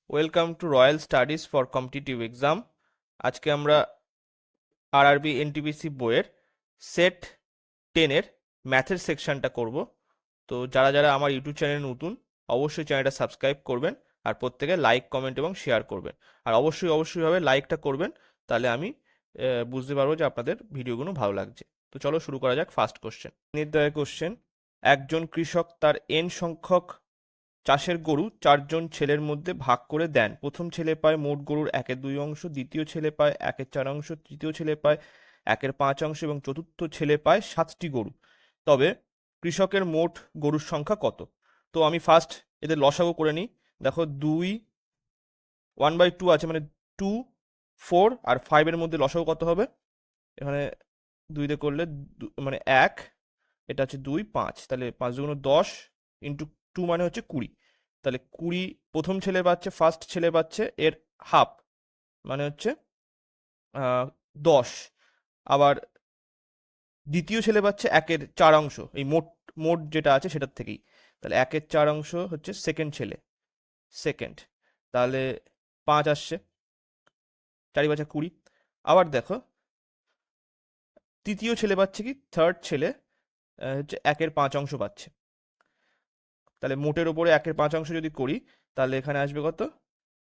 Welcome to royal studies for competitive exam. আজকে আমরা RRB NTPC বইয়ের সেট 10-এর ম্যাথের সেকশনটা করব। তো যারা যারা আমার ইউটিউব চ্যানেল নতুন, অবশ্যই চ্যানেলটা সাবস্ক্রাইব করবেন আর প্রত্যেকে লাইক কমেন্ট এবং শেয়ার করবেন। আর অবশ্যই লাইকটা করবেন, তাহলে আমি বুঝতে পারবো যে আপনাদের ভিডিওগুলো ভালো লাগছে। তো চলো শুরু করা যাক। ফার্স্ট কোশ্চেন, নির্ণয় কোশ্চেন। একজন কৃষক তার n সংখ্যক চাষের গরু 4জন ছেলের মধ্যে ভাগ করে দেন। প্রথম ছেলে পায় মোট গরুর 1/2 অংশ, দ্বিতীয় ছেলে পায় 1/4 অংশ, তৃতীয় ছেলে পায় 1/5 অংশ এবং চতুর্থ ছেলে পায় 7টি গরু। তবে কৃষকের মোট গরুর সংখ্যা কত? তো আমি ফার্স্ট এদের লসাগু করে নিই। দেখো 2 1/2 আছে, মানে 2 4 আর 5-এর মধ্যে লসাগু কত হবে? এখানে 2 দিয়ে করলে মানে 1, এটা হচ্ছে 2 5, তাহলে 5 দুগুণ 10 ইন্টু 2 মানে হচ্ছে 20। তাহলে 20 প্রথম ছেলে পাচ্ছে, ফার্স্ট ছেলে পাচ্ছে এর হাফ, মানে হচ্ছে 10। আবার দ্বিতীয় ছেলে পাচ্ছে 1/4 অংশ, এই মোট মোট যেটা আছে সেটার থেকেই। তাহলে 1/4 অংশ হচ্ছে সেকেন্ড ছেলে, সেকেন্ড। তাহলে 5 আসছে, 4 × 5 = 20। আবার দেখো তৃতীয় ছেলে পাচ্ছে কি, থার্ড ছেলে হচ্ছে 1/5 অংশ পাচ্ছে। তাহলে মোটের ওপরে 1/5 অংশ যদি করি, তাহলে এখানে আসবে কত?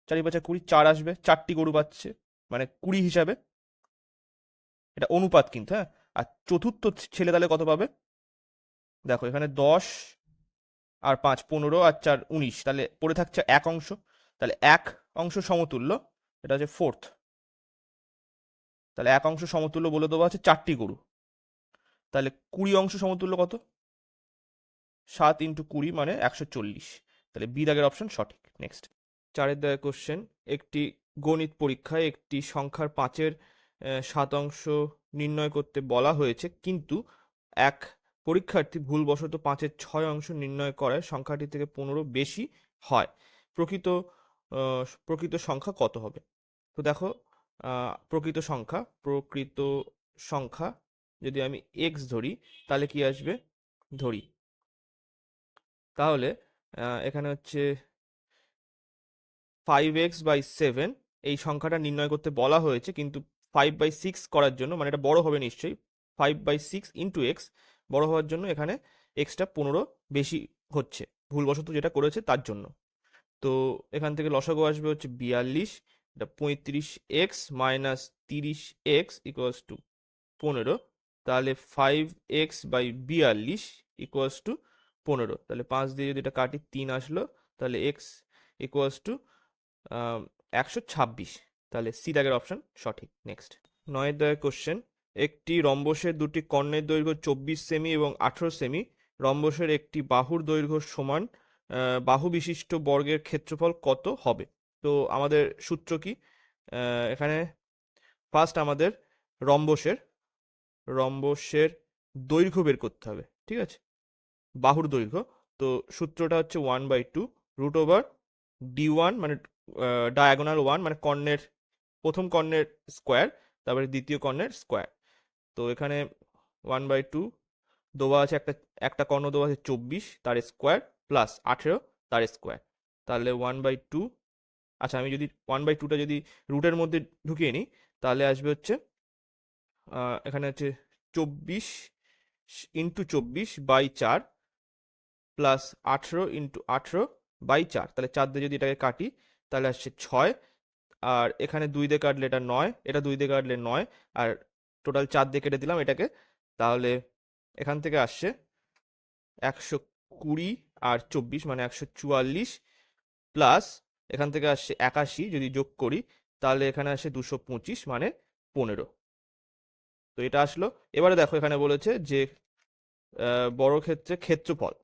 4 × 5 = 20, 4 আসবে। 4টি গরু পাচ্ছে, মানে 20 হিসাবে। এটা অনুপাত কিন্তু, হ্যাঁ। আর চতুর্থ ছেলে তাহলে কত পাবে? দেখো এখানে 10 আর 5 15 আর 4 19, তাহলে পড়ে থাকছে 1 অংশ। তাহলে 1 অংশ সমতুল্য, এটা হচ্ছে ফোর্থ। তাহলে 1 অংশ সমতুল্য বলে দেবো আছে 4টি গরু। তাহলে 20 অংশ সমতুল্য কত? 7 × 20 মানে 140। তাহলে বি দাগের অপশন সঠিক। নেক্সট, 4-এর দাগের কোশ্চেন। একটি গণিত পরীক্ষায় একটি সংখ্যার 5-এর 7 অংশ নির্ণয় করতে বলা হয়েছে, কিন্তু এক পরীক্ষার্থী ভুলবশত 5-এর 6 অংশ নির্ণয় করায় সংখ্যাটি থেকে 15 বেশি হয়। প্রকৃত প্রকৃত সংখ্যা কত হবে? তো দেখো, প্রকৃত সংখ্যা যদি আমি এক্স ধরি, তাহলে কি আসবে? ধরি, তাহলে এখানে হচ্ছে 5x/7 এই সংখ্যাটা নির্ণয় করতে বলা হয়েছে, কিন্তু 5/6 করার জন্য, মানে এটা বড় হবে নিশ্চয়ই, 5/6 ইন্টু এক্স বড় হওয়ার জন্য এখানে এক্সটা 15 বেশি হচ্ছে, ভুলবশত যেটা করেছে তার জন্য। তো এখান থেকে লসাগু আসবে হচ্ছে 42, এটা 35x minus 30x equals to 15। তাহলে 5x/42 ইকুয়ালস টু 15। তাহলে 5 দিয়ে যদি এটা কাটি 3 আসলো, তাহলে x ইকুয়ালস টু 126। তাহলে সি দাগের অপশন সঠিক। নেক্সট, 9-এর দাগের কোশ্চেন। একটি রম্বসের দুটি কর্ণের দৈর্ঘ্য 24 সেমি এবং 18 সেমি। রম্বসের একটি বাহুর দৈর্ঘ্য সমান বাহু বিশিষ্ট বর্গের ক্ষেত্রফল কত হবে? তো আমাদের সূত্র কি? এখানে ফার্স্ট আমাদের রম্বসের রম্বসের দৈর্ঘ্য বের করতে হবে, ঠিক আছে, বাহুর দৈর্ঘ্য। তো সূত্রটা হচ্ছে 1/2 √, d1 মানে ডায়াগোনাল 1 মানে কর্ণের, প্রথম কর্ণের স্কোয়ার, তারপরে দ্বিতীয় কর্ণের স্কোয়ার। তো এখানে 1/2 দেওয়া আছে, একটা একটা কর্ণ দেওয়া আছে 24 তার স্কোয়ার প্লাস 18 তার স্কোয়ার। তাহলে 1/2, আচ্ছা আমি যদি 1/2টা যদি রুটের মধ্যে ঢুকিয়ে নিই, তাহলে আসবে হচ্ছে এখানে হচ্ছে 24 ইন্টু 24/4 প্লাস 18 ইন্টু 18/4। তাহলে 4 দিয়ে যদি এটাকে কাটি, তাহলে আসছে 6। আর এখানে 2 দিয়ে কাটলে এটা 9, এটা 2 দিয়ে কাটলে 9, আর টোটাল 4 দিয়ে কেটে দিলাম এটাকে। তাহলে এখান থেকে আসছে 120 আর 24 মানে 144, প্লাস এখান থেকে আসছে 81 যদি যোগ করি, তাহলে এখানে আসে 225 মানে 15। তো এটা আসলো। এবারে দেখো এখানে বলেছে যে বর্গক্ষেত্রে ক্ষেত্রফল,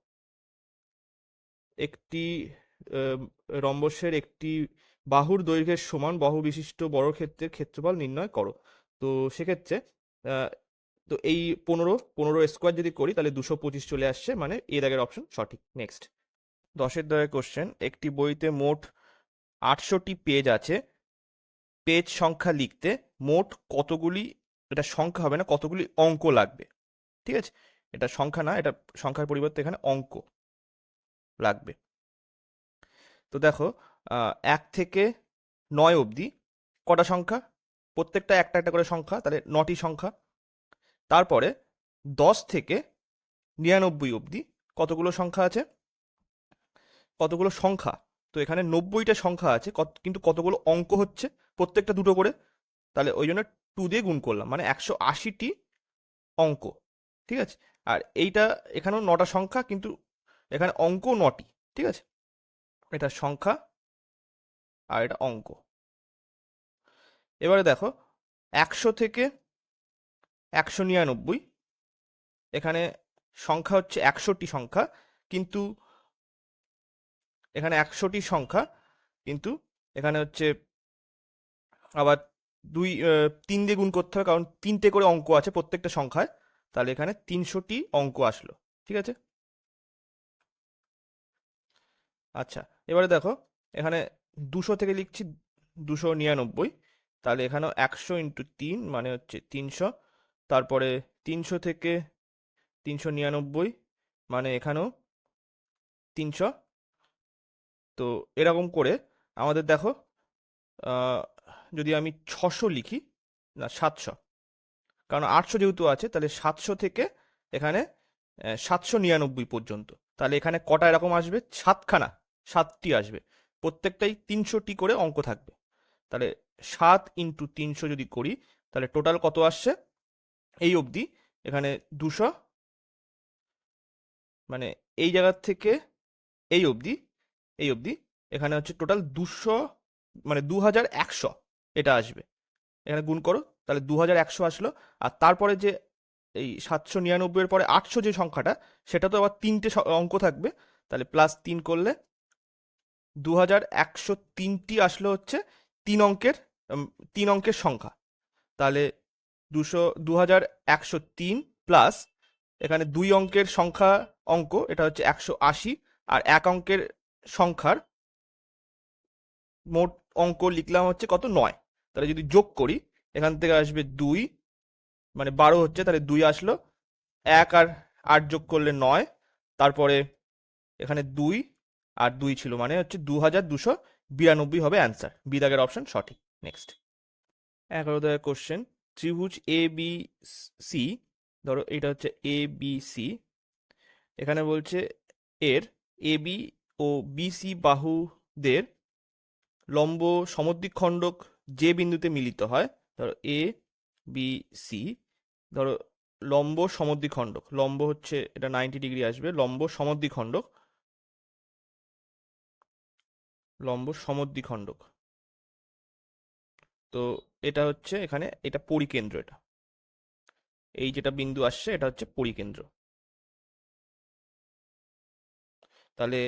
একটি আহ, রম্বসের একটি বাহুর দৈর্ঘ্যের সমান বাহু বিশিষ্ট বর্গক্ষেত্রের ক্ষেত্রফল নির্ণয় করো। তো সেক্ষেত্রে আহ, তো এই 15 স্কোয়ার যদি করি, তাহলে 225 চলে আসছে, মানে এ দাগের অপশন সঠিক। নেক্সট, 10-এর দাগের কোশ্চেন। একটি বইতে মোট 800টি পেজ আছে। পেজ সংখ্যা লিখতে মোট কতগুলি, এটা সংখ্যা হবে না, কতগুলি অঙ্ক লাগবে? ঠিক আছে, এটা সংখ্যা না, এটা সংখ্যার পরিবর্তে এখানে অঙ্ক লাগবে। তো দেখো 1 থেকে 9 অবধি কটা সংখ্যা? প্রত্যেকটা একটা একটা করে সংখ্যা, তাহলে 9টি সংখ্যা। তারপরে 10 থেকে 99 অবধি কতগুলো সংখ্যা আছে? কতগুলো সংখ্যা? তো এখানে 90টা সংখ্যা আছে, কিন্তু কতগুলো অঙ্ক হচ্ছে? প্রত্যেকটা দুটো করে, তাহলে ওই জন্য 2 দিয়ে গুণ করলাম, মানে 180টি অঙ্ক। ঠিক আছে? আর এইটা এখানেও 9টা সংখ্যা, কিন্তু এখানে অঙ্ক 9টি। ঠিক আছে? এটা সংখ্যা আর এটা অঙ্ক। এবারে দেখো 100 থেকে 199, এখানে সংখ্যা হচ্ছে 100টি সংখ্যা, কিন্তু এখানে 100টি সংখ্যা, কিন্তু এখানে হচ্ছে আবার 3 দিয়ে গুণ করতে হবে, কারণ 3টে করে অঙ্ক আছে প্রত্যেকটা সংখ্যায়, তাহলে এখানে 300টি অঙ্ক আসলো। ঠিক আছে? আচ্ছা, এবারে দেখো এখানে 200 থেকে লিখছি 299, তাহলে এখানেও 100 ইন্টু 3 মানে হচ্ছে 300। তারপরে 300 থেকে 399 মানে এখানেও 300। তো এরকম করে আমাদের দেখো, আহ, যদি আমি 600 লিখি, না 700, কারণ 800 যেহেতু আছে, তাহলে 700 থেকে এখানে 799 পর্যন্ত, তাহলে এখানে কটা এরকম আসবে? 7খানা, 7টি আসবে। প্রত্যেকটাই 300টি করে অঙ্ক থাকবে। তাহলে 7 ইন্টু 300 যদি করি, তাহলে টোটাল কত আসছে এই অবধি? এখানে 200, মানে এই জায়গার থেকে এই অবধি, এই অবধি এখানে হচ্ছে টোটাল 200, মানে 2100 এটা আসবে। এখানে গুণ করো, তাহলে 2100 আসলো। আর তারপরে যে এই 799 এর পরে 800 যে সংখ্যাটা, সেটা তো আবার 3টে অঙ্ক থাকবে, তাহলে +3 করলে 2103টি আসলো হচ্ছে 3 অঙ্কের, 3 অঙ্কের সংখ্যা। তাহলে 2103 প্লাস এখানে 2 অঙ্কের সংখ্যা অঙ্ক, এটা হচ্ছে 180, আর 1 অঙ্কের সংখ্যার মোট অঙ্ক লিখলাম হচ্ছে কত? 9। তাহলে যদি যোগ করি, এখান থেকে আসবে 2, মানে 12 হচ্ছে, তাহলে 2 আসলো। 1 আর 8 যোগ করলে 9, তারপরে এখানে 2 আর 2 ছিল, মানে হচ্ছে 2292 হবে অ্যান্সার। বি দাগের অপশন সঠিক। নেক্সট 11 দাগের কোশ্চেন, ত্রিভুজ এ বি সি, ধরো এটা হচ্ছে এ বি সি। এখানে বলছে এর A B O B C বাহুদের লম্ব সমদ্বিখণ্ডক যে বিন্দুতে মিলিত হয়, ধরো এ বি সি, ধরো লম্ব সমদ্বিখণ্ডক, লম্ব হচ্ছে এটা 90 ডিগ্রি আসবে, লম্ব সমদ্বিখণ্ডক, লম্ব সমদ্বিখণ্ডক। তো এটা হচ্ছে এখানে এটা পরিকেন্দ্র, এটা এই যেটা বিন্দু আসছে এটা হচ্ছে পরিকেন্দ্র। তাহলে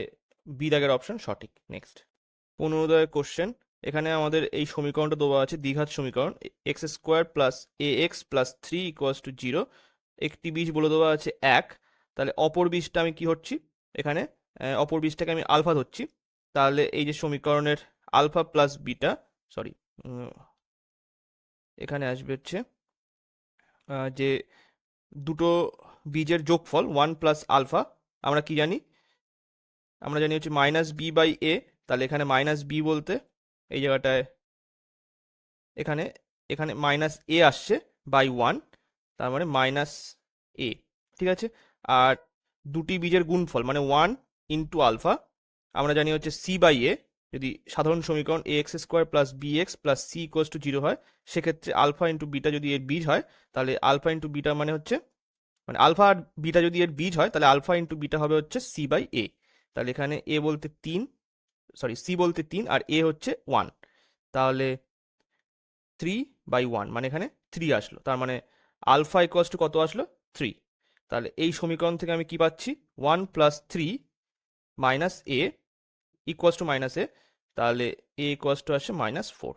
বি দাগের অপশন সঠিক। নেক্সট 15 দাগের কোশ্চেন, এখানে আমাদের এই সমীকরণটা দেওয়া আছে দ্বিঘাত সমীকরণ, x² plus ax plus 3 equals to 0। একটি বীজ বলে দেওয়া আছে 1, তাহলে অপর বীজটা আমি কি হচ্ছি এখানে, অপর বীজটাকে আমি আলফা ধরছি। তাহলে এই যে সমীকরণের আলফা প্লাস বিটা, সরি, এখানে আসবে হচ্ছে যে দুটো বীজের যোগফল 1 প্লাস আলফা, আমরা কি জানি? আমরা জানি হচ্ছে -b/a। তাহলে এখানে -b বলতে এই জায়গাটায় এখানে এখানে -a আসছে বাই 1, তার মানে -a। ঠিক আছে? আর দুটি বীজের গুণফল মানে 1 ইন্টু আলফা, আমরা জানি হচ্ছে c/a। যদি সাধারণ সমীকরণ ax² plus bx plus c equals to 0 হয়, সেক্ষেত্রে আলফা ইন্টু বিটা যদি এর বীজ হয়, তাহলে আলফা ইন্টু বিটা মানে হচ্ছে, মানে আলফা আর বিটা যদি এর বীজ হয়, তাহলে আলফা ইন্টু বিটা হবে হচ্ছে c/a। তাহলে এখানে a বলতে 3, সরি c বলতে 3, আর a হচ্ছে 1, তাহলে 3/1, মানে এখানে 3 আসলো, তার মানে আলফা ইকুয়ালস টু কত আসলো? 3। তাহলে এই সমীকরণ থেকে আমি কি পাচ্ছি? 1 plus 3 minus A equals to -a, তাহলে এ ইকুয়ালস টু আসছে -4।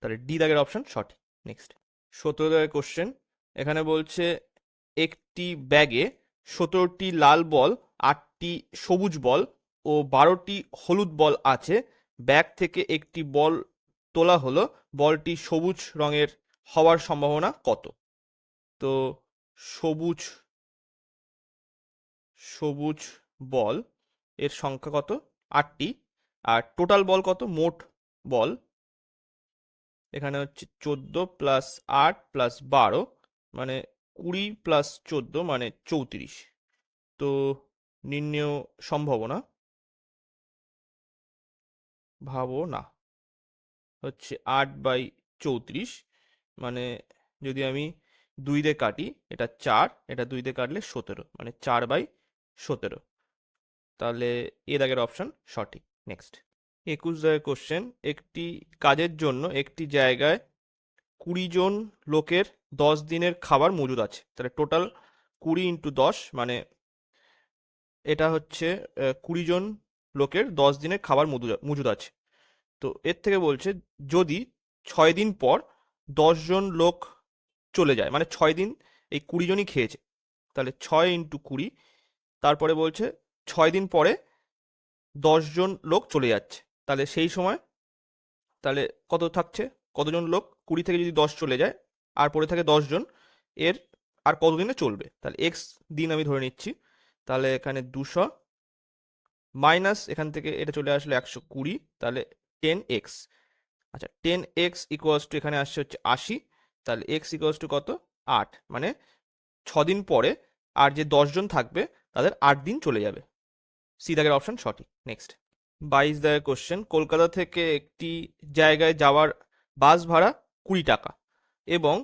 তাহলে ডি দাগের অপশন সঠিক। নেক্সট 17 দাগের কোশ্চেন, এখানে বলছে একটি ব্যাগে 17টি লাল বল, 8টি সবুজ বল ও 12টি হলুদ বল আছে। ব্যাগ থেকে একটি বল তোলা হলো, বলটি সবুজ রঙের হওয়ার সম্ভাবনা কত? তো সবুজ সবুজ বল এর সংখ্যা কত? 8টি। আর টোটাল বল কত, মোট বল এখানে হচ্ছে 14 প্লাস 8 প্লাস 12 মানে 20 প্লাস 14 মানে 34। তো নির্ণেয় সম্ভাবনা ভাবনা হচ্ছে 8/34, মানে যদি আমি 2 দিয়ে কাটি এটা 4, এটা 2 দিয়ে কাটলে 17, মানে 4/17। তাহলে এ দাগের অপশন সঠিক। নেক্সট 21 দাগের কোশ্চেন, একটি কাজের জন্য একটি জায়গায় 20 জন লোকের 10 দিনের খাবার মজুদ আছে। তাহলে টোটাল 20 ইন্টু 10 মানে এটা হচ্ছে 20 জন লোকের 10 দিনের খাবার মজুদ আছে। তো এর থেকে বলছে যদি 6 দিন পর 10 জন লোক চলে যায়, মানে 6 দিন এই 20 জনই খেয়েছে, তাহলে 6 ইন্টু 20, তারপরে বলছে 6 দিন পরে 10 জন লোক চলে যাচ্ছে, তাহলে সেই সময় তাহলে কত থাকছে, কতজন লোক, 20 থেকে যদি 10 চলে যায় আর পরে থাকে 10 জন, এর আর কতদিনে চলবে, তাহলে এক্স দিন আমি ধরে নিচ্ছি। তাহলে এখানে 200 মাইনাস এখান থেকে এটা চলে আসলো 120, তাহলে 10x। আচ্ছা 10x ইকুয়ালস টু এখানে আসছে হচ্ছে 80, তাহলে x ইকুয়ালস টু কত, 8, মানে 6 দিন পরে আর যে 10 জন থাকবে তাদের 8 দিন চলে যাবে। সি দাগের অপশন সঠিক। নেক্সট 22 দাগের কোশ্চেন, কলকাতা থেকে একটি জায়গায় যাওয়ার বাস ভাড়া 20 টাকা এবং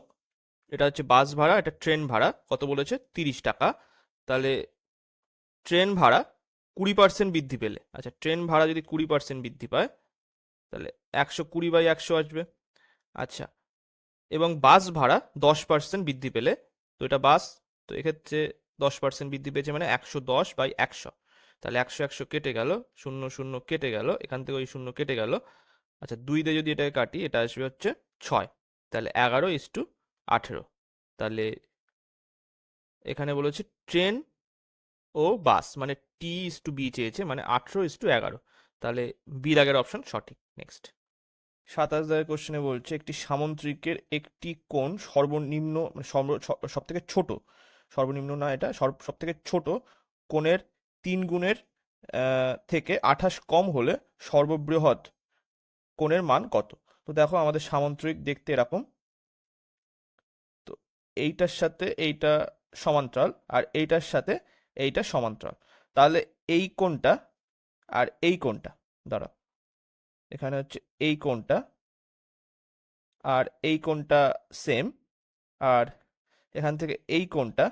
এটা হচ্ছে বাস ভাড়া, এটা ট্রেন ভাড়া কত বলেছে 30 টাকা। তাহলে ট্রেন ভাড়া 20% বৃদ্ধি পেলে, আচ্ছা ট্রেন ভাড়া যদি 20% বৃদ্ধি পায় তাহলে 120/100 আসবে। আচ্ছা, এবং বাস ভাড়া 10% বৃদ্ধি পেলে, তো এটা বাস, তো এক্ষেত্রে 10% বৃদ্ধি পেয়েছে মানে 110/100, তাহলে 100 কেটে গেল, 0 কেটে গেল, এখান থেকে ওই 0 কেটে গেল। আচ্ছা 2 দিয়ে যদি এটাকে কাটি এটা আসবে হচ্ছে 6, তাহলে 11:18। তাহলে এখানে বলেছে ট্রেন ও বাস, মানে T/B চেয়েছে, মানে 18:11, তাহলে বি দাগের অপশন সঠিক। নেক্সট 27 দাগের কোশ্চেনে বলছে একটি সামুদ্রিকের একটি কোণ সর্বনিম্ন, মানে সব থেকে ছোট, সর্বনিম্ন না এটা সব থেকে ছোট কোণের 3 গুণের থেকে 28 কম হলে সর্ববৃহৎ কোণের মান কত। তো দেখো আমাদের সামুদ্রিক দেখতে এরকম, তো এইটার সাথে এইটা সমান্তরাল আর এইটার সাথে এইটা সমান্তরাল, তাহলে এই কোণটা আর এই কোণটা, দাঁড়াও এখানে হচ্ছে এই কোণটা আর এই কোণটা সেম, আর এখান থেকে এই কোণটা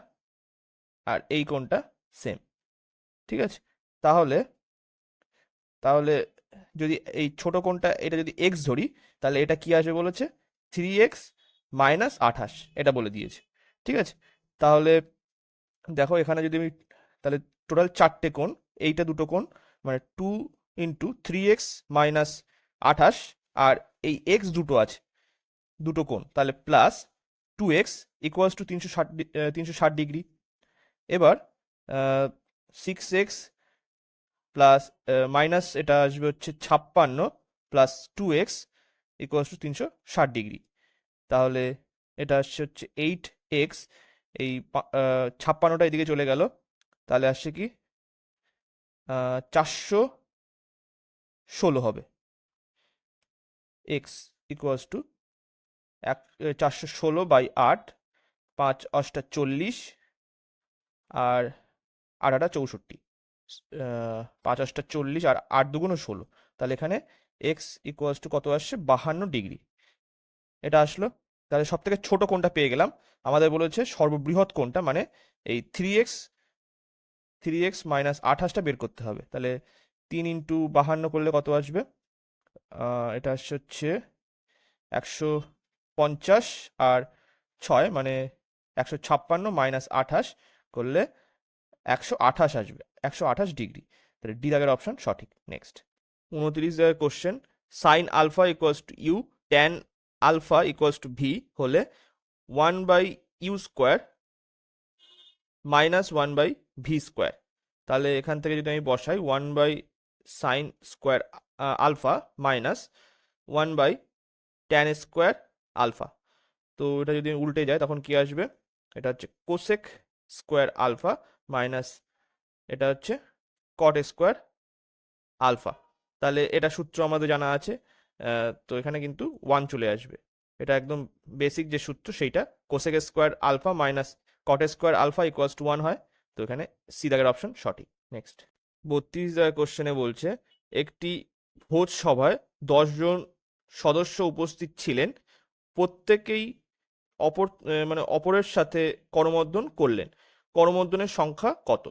আর এই কোণটা সেম, ঠিক আছে। তাহলে তাহলে যদি এই ছোট কোণটা এটা যদি এক্স ধরি, তাহলে এটা কি আসবে বলেছে 3x মাইনাস 28, এটা বলে দিয়েছে, ঠিক আছে। তাহলে দেখো এখানে যদি আমি, তাহলে টোটাল 4টে কোণ, এইটা দুটো কোণ, মানে 2 × 3x মাইনাস 28, আর এই এক্স দুটো আছে দুটো কোণ, তাহলে plus 2x equals to 360 degree. এবার 6x প্লাস মাইনাস এটা আসবে হচ্ছে 56 plus 2x equals to 360 degree, তাহলে এটা আসছে হচ্ছে 8x, এই 56টা এদিকে চলে গেল, তাহলে আসছে কি 416 হবে, এক্স ইকুয়ালস টু 416/8, 5×8 = 40, আর 8×8 = 64, 5×8 = 40 আর 8×2 = 16, তাহলে এখানে এক্স ইকুয়ালস টু কত আসছে 52 ডিগ্রি, এটা আসলো। তাহলে সব থেকে ছোট কোণটা পেয়ে গেলাম, আমাদের বলেছে সর্ববৃহৎ কোণটা, মানে এই 3x মাইনাস 28টা বের করতে হবে, তাহলে 3 × 52 করলে কত আসবে, এটা আসছে হচ্ছে 150, আর 6 মানে 156 মাইনাস 28 করলে 128 আসবে, 128 ডিগ্রি, তাহলে ডি দাগের অপশন সঠিক। নেক্সট 29 দাগের question, sine alpha equals to u, tan alpha equals to v হলে 1/u² মাইনাস 1/v², তাহলে এখান থেকে যদি আমি বসাই 1/sin² alpha minus 1/tan² alpha, তো এটা যদি উল্টে যায় তখন কি আসবে, এটা হচ্ছে কোসেক² আলফা মাইনাস এটা হচ্ছে কট² আলফা, তাহলে এটা সূত্র আমাদের জানা আছে। তো এখানে কিন্তু 1 চলে আসবে। এটা একদম বেসিক যে সূত্র সেইটা, cosec square alpha minus cot square alpha equals to 1 হয়। তো এখানে সি দাগের অপশন সঠিক। নেক্সট 32 দাগের কোশ্চেনে বলছে একটি ভোজ সভায় 10 জন সদস্য উপস্থিত ছিলেন, প্রত্যেকেই মানে অপরের সাথে করমর্দন করলেন, করমর্দনের সংখ্যা কত?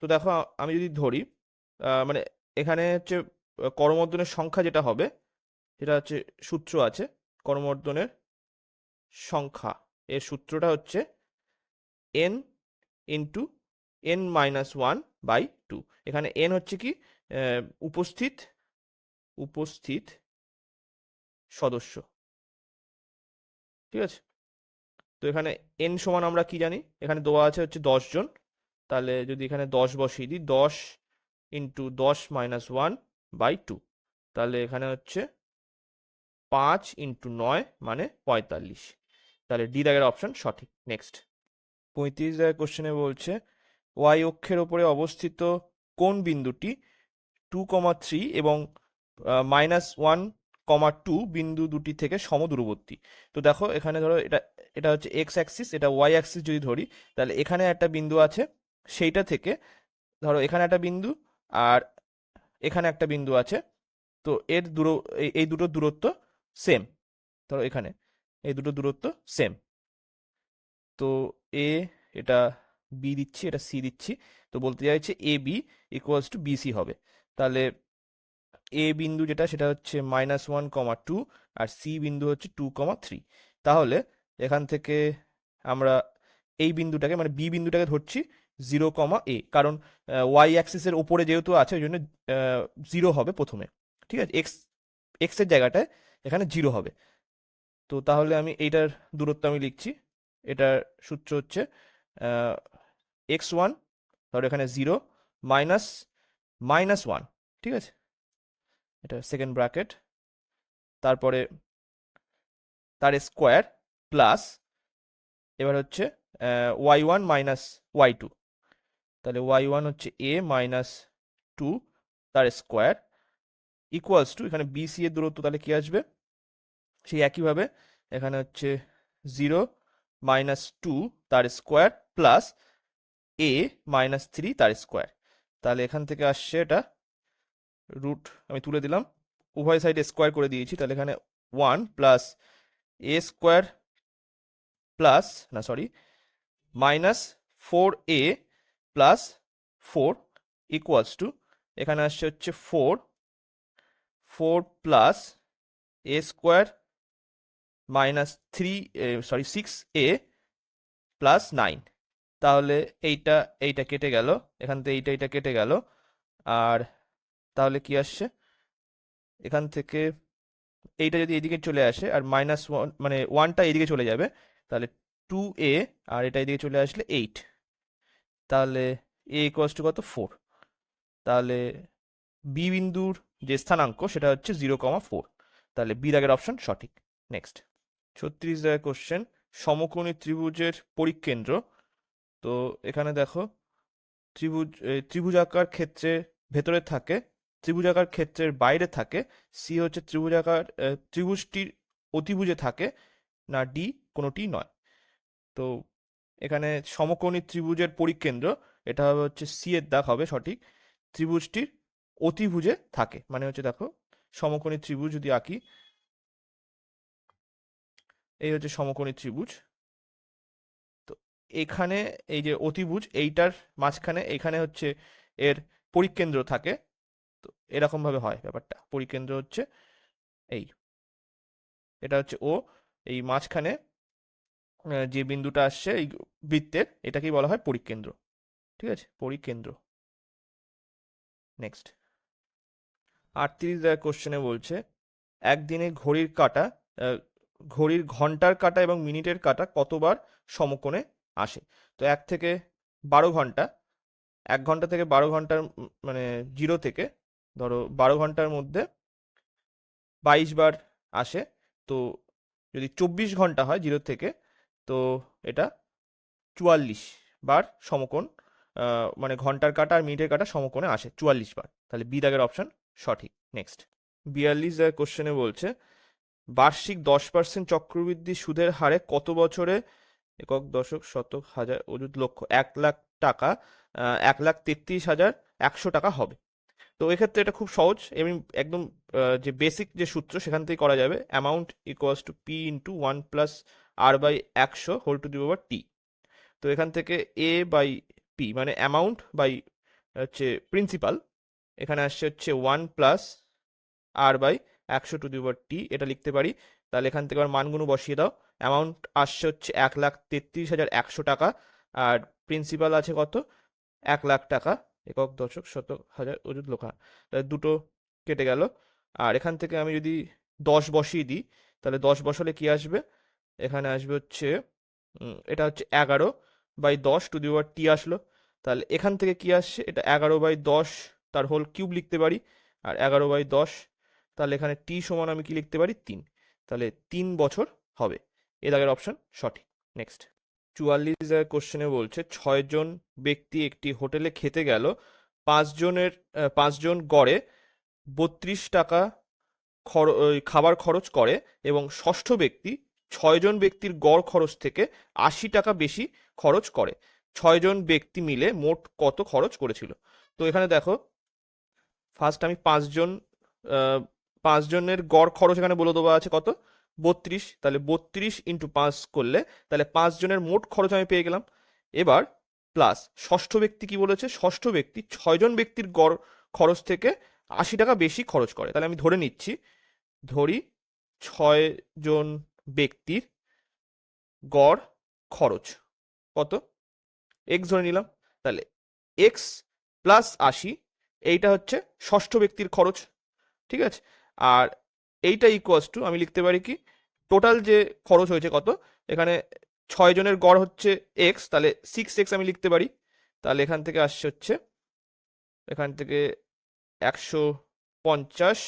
তো দেখো আমি যদি ধরি মানে এখানে হচ্ছে করমর্দনের সংখ্যা যেটা হবে সেটা হচ্ছে সূত্র আছে করমর্দনের সংখ্যা, এর সূত্রটা হচ্ছে n ইন্টু n-1/2। এখানে n হচ্ছে কি উপস্থিত উপস্থিত সদস্য, ঠিক আছে। তো এখানে n সমান আমরা কি জানি, এখানে দেওয়া আছে হচ্ছে 10 জন, তাহলে যদি এখানে 10 বসিয়ে দিই, 10 ইন্টু 10-1/2, তাহলে এখানে হচ্ছে 5 ইন্টু 9 মানে 45। তাহলে ডি দাগের অপশন সঠিক। নেক্সট 35 দাগের কোশ্চেনে বলছে ওয়াই অক্ষের ওপরে অবস্থিত কোন বিন্দুটি 2,3 এবং -1,2 বিন্দু দুটি থেকে সমদূরবর্তী? তো দেখো এখানে ধরো এটা এটা হচ্ছে এক্স অ্যাক্সিস, এটা ওয়াই অ্যাক্সিস যদি ধরি, তাহলে এখানে একটা বিন্দু আছে, সেইটা থেকে ধরো এখানে একটা বিন্দু আর এখানে একটা বিন্দু আছে, তো এর এই দুটো দূরত্ব সেম। ধরো এখানে এই দুটো দূরত্ব সেম, তো এ, এটা বি দিচ্ছি, এটা সি দিচ্ছি, তো বলতে চাইছে এ বি ইকুয়ালস টু বিসি হবে। তাহলে এ বিন্দু যেটা সেটা হচ্ছে -1,2 আর সি বিন্দু হচ্ছে 2,3। তাহলে এখান থেকে আমরা এই বিন্দুটাকে মানে বি বিন্দুটাকে ধরছি 0,a, কারণ ওয়াই অ্যাক্সিসের ওপরে যেহেতু আছে ওই জন্য 0 হবে প্রথমে, ঠিক আছে। এক্স এর জায়গাটায় এখানে 0 হবে। তো তাহলে আমি এইটার দূরত্ব আমি লিখছি, এটার সূত্র হচ্ছে x1, ধরো এখানে 0 মাইনাস -1, ঠিক আছে, এটা সেকেন্ড ব্র্যাকেট, তারপরে তার স্কোয়ার প্লাস, এবার হচ্ছে y1 মাইনাস y2, তাহলে y1 হচ্ছে a মাইনাস 2 তার স্কোয়ার ইকুয়ালস টু, এখানে বিসি এর দূরত্ব তাহলে কি আসবে, সেই একইভাবে এখানে হচ্ছে 0 -2 তার স্কোয়ার প্লাস a -3 তার স্কোয়ার। তাহলে এখান থেকে আসছে এটা রুট, আমি তুলে দিলাম, উভয় সাইডে স্কোয়ার করে দিয়েছি, তাহলে এখানে 1 প্লাস এ স্কোয়ার প্লাস, না sorry, -4a plus 4 equals to, এখানে আসছে হচ্ছে 4 প্লাস এ স্কোয়ার -6a প্লাস 9। তাহলে এইটা এইটা কেটে গেল, এখান থেকে এইটা কেটে গেল, আর তাহলে কি আসছে এখান থেকে, এইটা যদি এদিকে চলে আসে আর -1 মানে 1টা এদিকে চলে যাবে, তাহলে 2a, আর এটা এদিকে চলে আসলে 8, তাহলে a ইকুয়ালস টু কত, 4। তাহলে বি বিন্দুর যে স্থানাঙ্ক সেটা হচ্ছে 0,4, তাহলে বি দাগের অপশন সঠিক। নেক্সট 36 দাগের কোশ্চেন সমকোণী ত্রিভুজের পরিকেন্দ্র। তো এখানে দেখো ত্রিভুজাকার ক্ষেত্রের ভেতরে থাকে, ত্রিভুজাকার ক্ষেত্রের বাইরে থাকে, সি হচ্ছে ত্রিভুজটির অতিভুজে থাকে, না ডি কোনোটি নয়। তো এখানে সমকোণী ত্রিভুজের পরিকেন্দ্র, এটা হবে হচ্ছে সি এর দাগ হবে সঠিক, ত্রিভুজটির অতিভুজে থাকে, মানে হচ্ছে দেখো সমকোণী ত্রিভুজ যদি আঁকি, এই হচ্ছে সমকোণী ত্রিভুজ, তো এখানে এই যে অতিভুজ এইটার মাঝখানে এখানে হচ্ছে এর পরিকেন্দ্র থাকে, তো এরকম ভাবে হয় ব্যাপারটা, পরিকেন্দ্র হচ্ছে এই, এটা হচ্ছে ও, এই মাঝখানে যে বিন্দুটা আসছে এই বৃত্তের, এটাকেই বলা হয় পরিকেন্দ্র, ঠিক আছে, পরিকেন্দ্র। নেক্সট 38 কোশ্চেনে বলছে একদিনে ঘড়ির ঘন্টার কাঁটা এবং মিনিটের কাঁটা কতবার সমকোণে আসে? তো 1 থেকে 12 ঘন্টা, 1 ঘন্টা থেকে 12 ঘন্টার মানে 0 থেকে ধরো 12 ঘন্টার মধ্যে 22 বার আসে। তো যদি 24 ঘন্টা হয় 0 থেকে, তো এটা 44 বার সমকোণ, মানে ঘন্টার কাঁটা আর মিনিটের কাঁটা সমকোণে আসে 44 বার, তাহলে বি দাগের অপশন সঠিক। নেক্সট 42 কোশ্চেনে বলছে বার্ষিক 10% চক্রবৃদ্ধি সুদের হারে কত বছরে একক দশক শতক হাজার অযুত লক্ষ 1,00,000 টাকা 1,33,100 টাকা হবে। তো এক্ষেত্রে এটা খুব সহজ, এমনি একদম যে বেসিক যে সূত্র সেখান থেকে করা যাবে। Amount equals to P into 1 plus R by 100 whole to the power T. তো এখান থেকে এ বাই পি মানে অ্যামাউন্ট বাই হচ্ছে প্রিন্সিপাল, এখানে আসছে হচ্ছে 1 plus R by 100 to the power T, এটা লিখতে পারি। তাহলে এখান থেকে আবার মানগুলো বসিয়ে দাও। অ্যামাউন্ট আসছে হচ্ছে 1,33,100 টাকা, আর প্রিন্সিপাল আছে কত 1,00,000 টাকা, একক দশক শতক হাজার অযুত লক্ষ। তাহলে দুটো কেটে গেল। আর এখান থেকে আমি যদি 10 বসিয়ে দিই, তাহলে 10 বসালে কি আসবে, এখানে আসবে হচ্ছে এটা হচ্ছে 11/10 টু দি পাওয়ার টি আসলো। তাহলে এখান থেকে কি আসছে, এটা 11/10 তার হোল কিউব লিখতে পারি, আর 11/10, তাহলে এখানে টি সমান আমি কি লিখতে পারি 3, তাহলে 3 বছর হবে। এ দাগের অপশন সঠিক। নেক্সট 44 কোশ্চেনে বলছে 6 জন ব্যক্তি একটি হোটেলে খেতে গেল, 5 জন গড়ে 32 টাকা খাবার খরচ করে এবং ষষ্ঠ ব্যক্তি 6 জন ব্যক্তির গড় খরচ থেকে 80 টাকা বেশি খরচ করে। 6 জন ব্যক্তি মিলে মোট কত খরচ করেছিল? তো এখানে দেখো ফার্স্ট আমি 5 জনের গড় খরচ এখানে বলে দেওয়া আছে কত 32, তাহলে 32 ইন্টু 5 করলে তাহলে 5 জনের মোট খরচ আমি পেয়ে গেলাম। এবার প্লাস ষষ্ঠ ব্যক্তি কি বলেছে, ষষ্ঠ ব্যক্তি 6 জন ব্যক্তির গড় খরচ থেকে 80 টাকা বেশি খরচ করে। তাহলে আমি ধরে নিচ্ছি, ধরি 6 জন ব্যক্তির গড় খরচ কত এক্স ধরে নিলাম, তাহলে এক্স প্লাস 80, এইটা হচ্ছে ষষ্ঠ ব্যক্তির খরচ, ঠিক আছে। আর এইটা ইকুয়ালস টু আমি লিখতে পারি কি টোটাল যে খরচ হয়েছে কত, এখানে 6 জনের গড় হচ্ছে এক্স, তাহলে 6x আমি লিখতে পারি। তাহলে এখান থেকে আসছে হচ্ছে এখান থেকে 150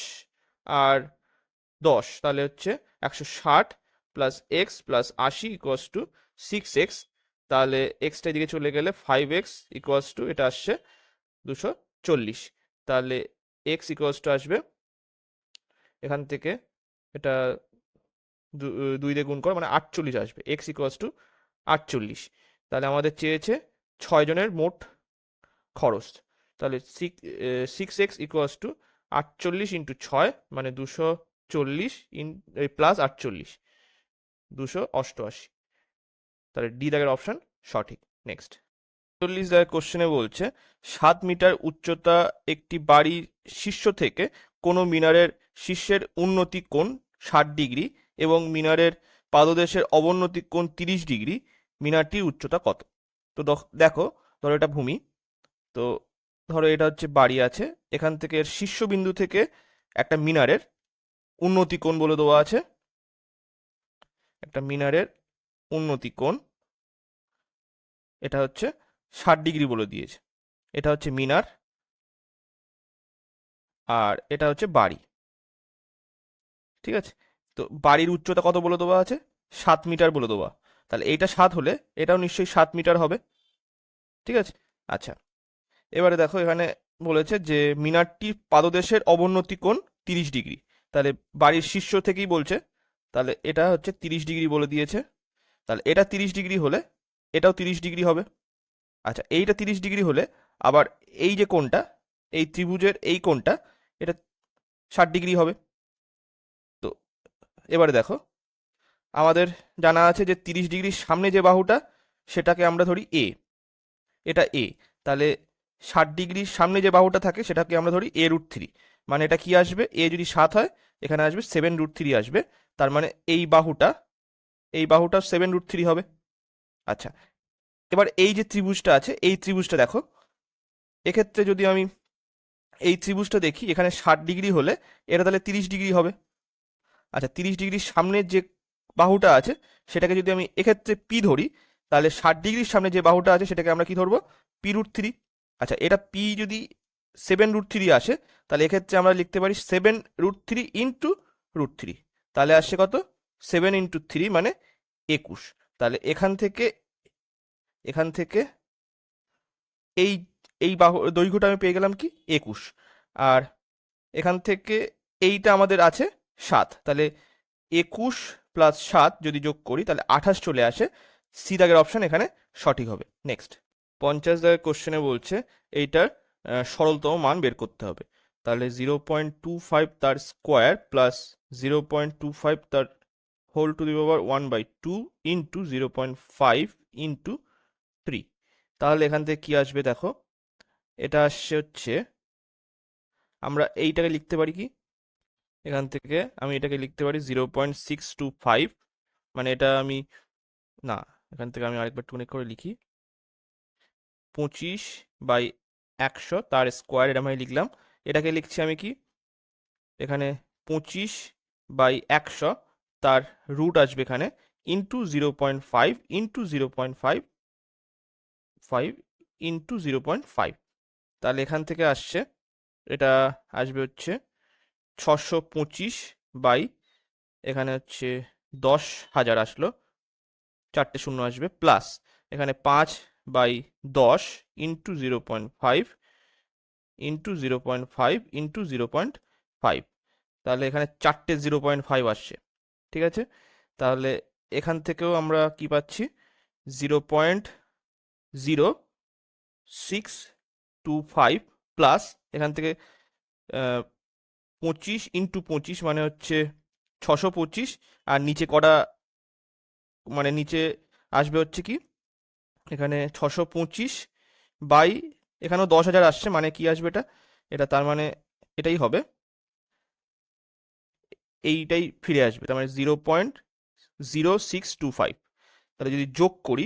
আর 10, তাহলে হচ্ছে 160 plus x plus 80 equals to 6x। তাহলে এক্সটা এদিকে চলে গেলে 5x ইকুয়ালস টু এটা আসছে 240। তাহলে এক্স ইকুয়ালস টু আসবে এখান থেকে এটা 2 দিয়ে গুণ কর মানে 48 আসবে, এক্স ইকুয়ালস টু 48। তাহলে আমাদের চেয়েছে 6 জনের মোট খরচ, তাহলে 6x ইকুয়ালস টু 48 ইন্টু 6 মানে 240 প্লাস 48 288। তাহলে ডি দাগের অপশন সঠিক। নেক্সট 40 দাগের কোশ্চেনে বলছে 7 মিটার উচ্চতা একটি বাড়ির শীর্ষ থেকে কোনো মিনারের শীর্ষের উন্নতি কোণ 60 ডিগ্রি এবং মিনারের পাদদেশের অবনতি কোণ 30 ডিগ্রি, মিনারটির উচ্চতা কত? তো দেখো ধরো এটা ভূমি, তো ধরো এটা হচ্ছে বাড়ি আছে, এখান থেকে এর শীর্ষবিন্দু থেকে একটা মিনারের উন্নতি কোণ বলে দেওয়া আছে, একটা মিনারের উন্নতি কোণ এটা হচ্ছে 60 ডিগ্রি বলে দিয়েছে। এটা হচ্ছে মিনার আর এটা হচ্ছে বাড়ি, ঠিক আছে। তো বাড়ির উচ্চতা কত বলে দেওয়া আছে 7 মিটার বলে দেওয়া, তাহলে এইটা 7 হলে এটাও নিশ্চয়ই 7 মিটার হবে, ঠিক আছে। আচ্ছা এবারে দেখো এখানে বলেছে যে মিনারটির পাদদেশের অবনতি কোণ 30 ডিগ্রি, তাহলে বাড়ির শীর্ষ থেকেই বলছে, তাহলে এটা হচ্ছে 30 ডিগ্রি বলে দিয়েছে। তাহলে এটা 30 ডিগ্রি হলে এটাও 30 ডিগ্রি হবে। আচ্ছা এইটা 30 ডিগ্রি হলে আবার এই যে কোণটা, এই ত্রিভুজের এই কোণটা এটা 60 ডিগ্রি হবে। তো এবারে দেখো আমাদের জানা আছে যে 30 ডিগ্রির সামনে যে বাহুটা সেটাকে আমরা ধরি এ, এটা এ, তাহলে 60 ডিগ্রির সামনে যে বাহুটা থাকে সেটাকে আমরা ধরি a√3, মানে এটা কি আসবে এ যদি 7 হয় এখানে আসবে 7√3 আসবে, তার মানে এই বাহুটা 7√3 হবে। আচ্ছা এবার এই যে ত্রিভুজটা আছে এই ত্রিভুজটা দেখো, এক্ষেত্রে যদি আমি এই ত্রিভুজটা দেখি এখানে 60 ডিগ্রি হলে এটা তাহলে 30 ডিগ্রি হবে। আচ্ছা 30 ডিগ্রির সামনের যে বাহুটা আছে সেটাকে যদি আমি এক্ষেত্রে পি ধরি, তাহলে 60 ডিগ্রির সামনে যে বাহুটা আছে সেটাকে আমরা কি ধরবো p√3। আচ্ছা এটা পি যদি 7√3 আসে তাহলে এক্ষেত্রে আমরা লিখতে পারি 7√3 ইন্টু √3, তাহলে আসছে কত 7 ইন্টু 3 মানে 21। তাহলে এখান থেকে এই এই বাহু দৈর্ঘ্যটা আমি পেয়ে গেলাম কি 21। আর এখান থেকে এইটা আমাদের আছে 7, তাহলে 21 প্লাস 7 যদি যোগ করি তাহলে 28 চলে আসে। সি দাগের অপশন এখানে সঠিক হবে। নেক্সট 50 দাগের কোশ্চেনে বলছে এইটার সরলতম মান বের করতে হবে। তাহলে 0.25 তার স্কোয়ার প্লাস 0.25 তার whole to the power 1/2 into 0.5 into 3। তাহলে এখান থেকে কি আসবে দেখো, এটা আসছে হচ্ছে, আমরা এইটাকে লিখতে পারি কি, এখান থেকে আমি এটাকে লিখতে পারি 0.625, মানে এটা আমি, না, এখান থেকে আমি আরেকবার টুনে করে লিখি, 25/100 তার স্কোয়ার, এটা আমি লিখলাম। এটাকে লিখছি আমি কি, এখানে 25/100 তার রুট আসবে এখানে ইন্টু 0.5 ইন্টু 0.5 ইন্টু 0.5। তাহলে এখান থেকে আসছে, এটা আসবে হচ্ছে 625 বাই, এখানে হচ্ছে 10,000 আসলো, 4টে শূন্য আসবে, প্লাস এখানে 5/10 ইন্টু 0.5 ইন্টু 0.5 ইন্টু 0.5। তাহলে এখানে 4টে 0.5 আসছে, ঠিক আছে। তাহলে এখান থেকেও আমরা কি পাচ্ছি, 0.0625 প্লাস এখান থেকে 25 × 25 মানে হচ্ছে 625, আর নিচে কটা, মানে নিচে আসবে হচ্ছে কি, এখানে 625 বাই, এখানেও 10,000 আসছে, মানে কি আসবে এটা, এটা তার মানে এটাই হবে, এইটাই ফিরে আসবে, তার মানে 0.0625। তাহলে যদি যোগ করি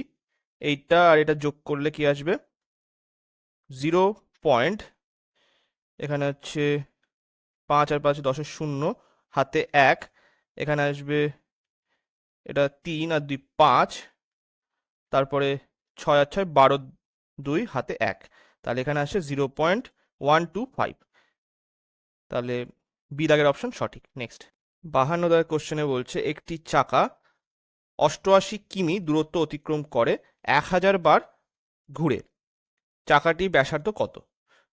এইটা আর এটা যোগ করলে কি আসবে, 0 পয়েন্ট, এখানে হচ্ছে 5 আর 5 10 শূন্য, হাতে 1, এখানে আসবে এটা 3 আর 2 5, তারপরে 6 আর 6 12, 2 হাতে 1, তাহলে এখানে আসে 0.125। তাহলে বি দাগের অপশন সঠিক। নেক্সট 52 দাগের কোশ্চেনে বলছে একটি চাকা 88 কিমি দূরত্ব অতিক্রম করে 1000 বার ঘুরে, চাকাটি ব্যাসার্ধ কত?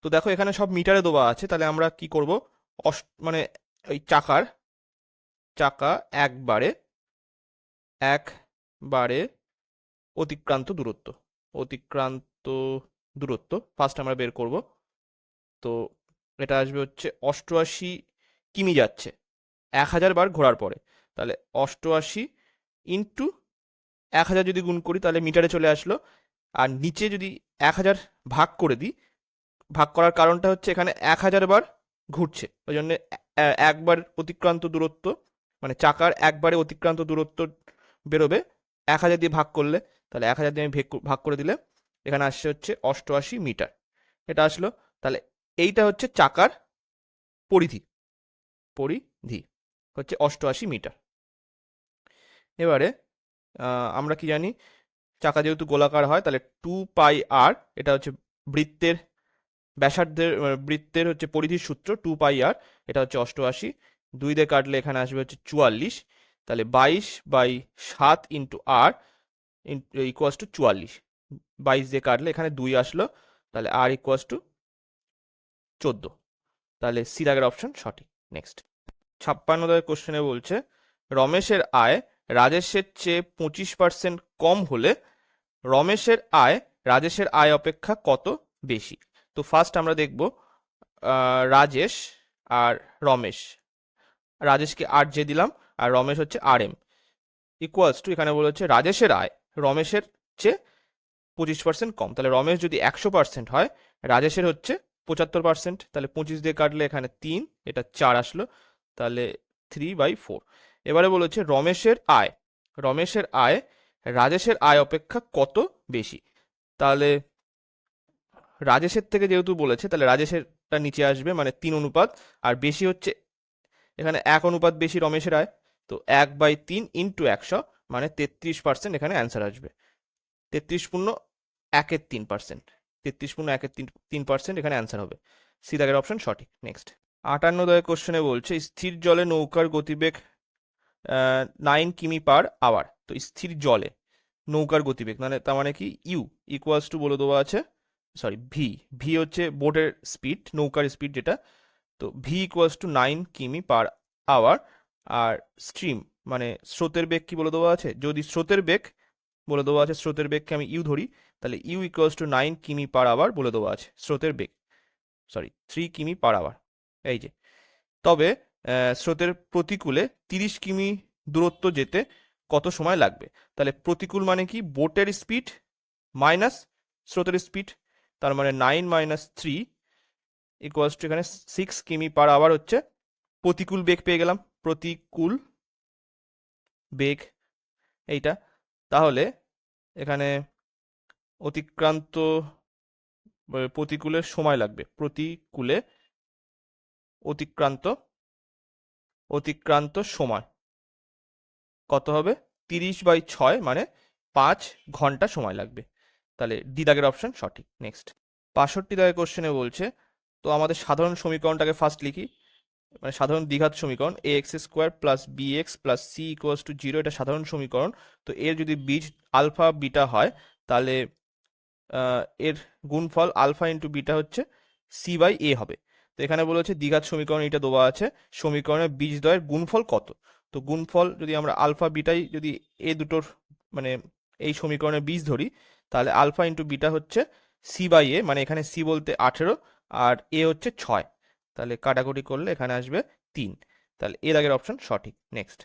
তো দেখো এখানে সব মিটারে দেওয়া আছে, তাহলে আমরা কি করব, মানে ওই চাকা একবারে অতিক্রান্ত অতিক্রান্ত দূরত্ব ফার্স্ট আমরা বের করব। তো এটা আসবে হচ্ছে 88 কিমি যাচ্ছে 1000 বার ঘোরার পরে, তাহলে 88 ইন্টু 1000 যদি গুণ করি তাহলে মিটারে চলে আসলো, আর নিচে যদি 1000 ভাগ করে দিই, ভাগ করার কারণটা হচ্ছে এখানে 1000 বার ঘুরছে, ওই জন্য একবার অতিক্রান্ত দূরত্ব, মানে চাকার একবারে অতিক্রান্ত দূরত্ব বেরোবে 1000 দিয়ে ভাগ করলে, তাহলে 1000 দিয়ে আমি ভাগ করে দিলে এখানে আসছে হচ্ছে 88 মিটার, এটা আসলো। তাহলে এইটা হচ্ছে চাকার পরিধি পরিধি হচ্ছে 88 মিটার। এবারে আমরা কি জানি, চাকা যেহেতু গোলাকার হয় তাহলে 2πr, এটা হচ্ছে বৃত্তের বৃত্তের হচ্ছে পরিধির সূত্র, 2πr, এটা হচ্ছে 88, 2 দিয়ে কাটলে এখানে আসবে হচ্ছে 44, তাহলে 22/7 ইন্টু আর ইকুয়াস টু 44, 22 দিয়ে কাটলে এখানে 2 আসলো, তাহলে আর ইকুয়াস টু 14। তাহলে সি দাগের অপশন সঠিক। নেক্সট 56 দাগের কোশ্চেনে বলছে রমেশের আয় রাজেশের চেয়ে 25% কম হলে রমেশের আয় রাজেশের আয় অপেক্ষা কত বেশি? তো ফার্স্ট আমরা দেখব রাজেশ আর রমেশ, রাজেশকে আর জে দিলাম আর রমেশ হচ্ছে আর এম, ইকুয়ালস টু, এখানে বলেছে রাজেশের আয় রমেশের চেয়ে 25% কম, তাহলে রমেশ যদি 100% হয়, রাজেশের হচ্ছে 75%, তাহলে 25 দিয়ে কাটলে এখানে 3, এটা 4 আসলো, তাহলে 3/4। এবারে বলেছে রমেশের আয় রাজেশের আয় অপেক্ষা কত বেশি, তাহলে রাজেশের থেকে যেহেতু বলেছে তাহলে রাজেশেরটা নিচে আসবে, মানে 3 অনুপাত, আর বেশি হচ্ছে এখানে 1 অনুপাত বেশি রমেশের আয়, তো 1/3 ইন্টু 100, মানে 33% এখানে অ্যান্সার আসবে, 33.13%, 33.13% এখানে অ্যান্সার হবে, সি দাগের অপশন সঠিক। নেক্সট 58 দাগের কোশ্চেনে বলছে স্থির জলে নৌকার গতিবেগ 9 কিমি/আওয়ার, তো স্থির জলে নৌকার গতিবেগ মানে তার মানে কি, ইউ ইকুয়ালস টু বলে দেওয়া আছে, সরি ভি, ভি হচ্ছে বোটের স্পিড, নৌকার স্পিড যেটা, তো ভি ইকুয়ালস টু 9 কিমি পার আওয়ার। আর স্ট্রিম মানে স্রোতের বেগ কি বলে দেওয়া আছে, যদি স্রোতের বেগ বলে দেওয়া আছে, স্রোতের বেগকে আমি ইউ ধরি, তাহলে ইউ ইকুয়ালস টু 9 কিমি পার আওয়ার বলে দেওয়া আছে স্রোতের বেগ, সরি 3 কিমি পার আওয়ার। এই যে, তবে স্রোতের প্রতিকূলে 30 কিমি দূরত্ব যেতে কত সময় লাগবে? তাহলে প্রতিকূল মানে কি, বোটের স্পিড মাইনাস স্রোতের স্পিড, তার মানে 9 মাইনাস 3 ইকুয়ালস টু এখানে 6 কিমি পার আওয়ার হচ্ছে প্রতিকূল বেগ পেয়ে গেলাম, প্রতিকূল বেগ এইটা। তাহলে এখানে অতিক্রান্ত প্রতিকূলের সময় লাগবে, প্রতিকূলে অতিক্রান্ত অতিক্রান্ত সময় কত হবে, 30/6 মানে 5 ঘন্টা সময় লাগবে। তাহলে ডি দাগের অপশন সঠিক। নেক্সট 65 দাগের কোশ্চেনে বলছে, তো আমাদের সাধারণ সমীকরণটাকে ফার্স্ট লিখি, মানে সাধারণ দ্বিঘাত সমীকরণ A X square plus B X plus C equals to 0, এটা সাধারণ সমীকরণ। তো এর যদি বীজ আলফা বিটা হয়, তাহলে এর গুণফল আলফা ইন্টু বিটা হচ্ছে সি বাই এ হবে। তো এখানে বলেছে দ্বিঘাত সমীকরণ এটা দেওয়া আছে, সমীকরণের বীজদ্বয়ের গুণফল কত? তো গুণফল যদি আমরা আলফা বিটাই যদি এ দুটোর মানে এই সমীকরণের বীজ ধরি, তাহলে আলফা ইন্টু বিটা হচ্ছে সি বাই এ, মানে এখানে সি বলতে 18 আর এ হচ্ছে 6, তাহলে কাটাকুটি করলে এখানে আসবে 3। তাহলে এর আগের অপশন সঠিক। নেক্সট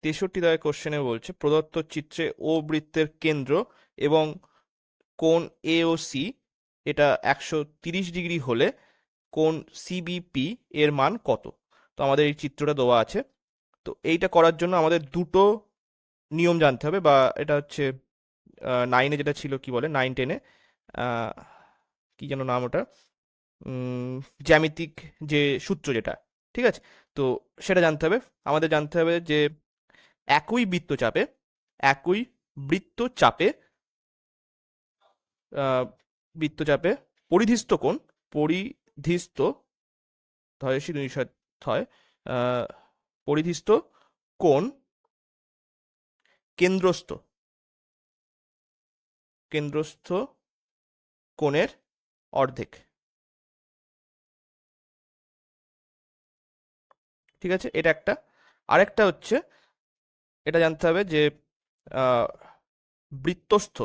63 দাগের কোশ্চেনে বলছে, প্রদত্ত চিত্রে ও বৃত্তের কেন্দ্র এবং কোণ এ ও সি এটা 130 ডিগ্রি হলে কোণ সিবিপি এর মান কত? তো আমাদের এই চিত্রটা দেওয়া আছে। তো এইটা করার জন্য আমাদের দুটো নিয়ম জানতে হবে, বা এটা হচ্ছে 9-এ যেটা ছিল, কি বলে 9-10-এ কি যেন নাম ওটা, জ্যামিতিক যে সূত্র যেটা, ঠিক আছে, তো সেটা জানতে হবে। আমাদের জানতে হবে যে একই বৃত্তচাপে একই বৃত্তচাপে বৃত্তচাপে পরিধিস্থ কোণ, পরিধিস্থ ধয়সী দুই হয়, পরিধিস্থ কোণ কেন্দ্রস্থ কেন্দ্রস্থ কোণের অর্ধেক, ঠিক আছে, এটা একটা। আরেকটা হচ্ছে এটা জানতে হবে যে বৃত্তস্থ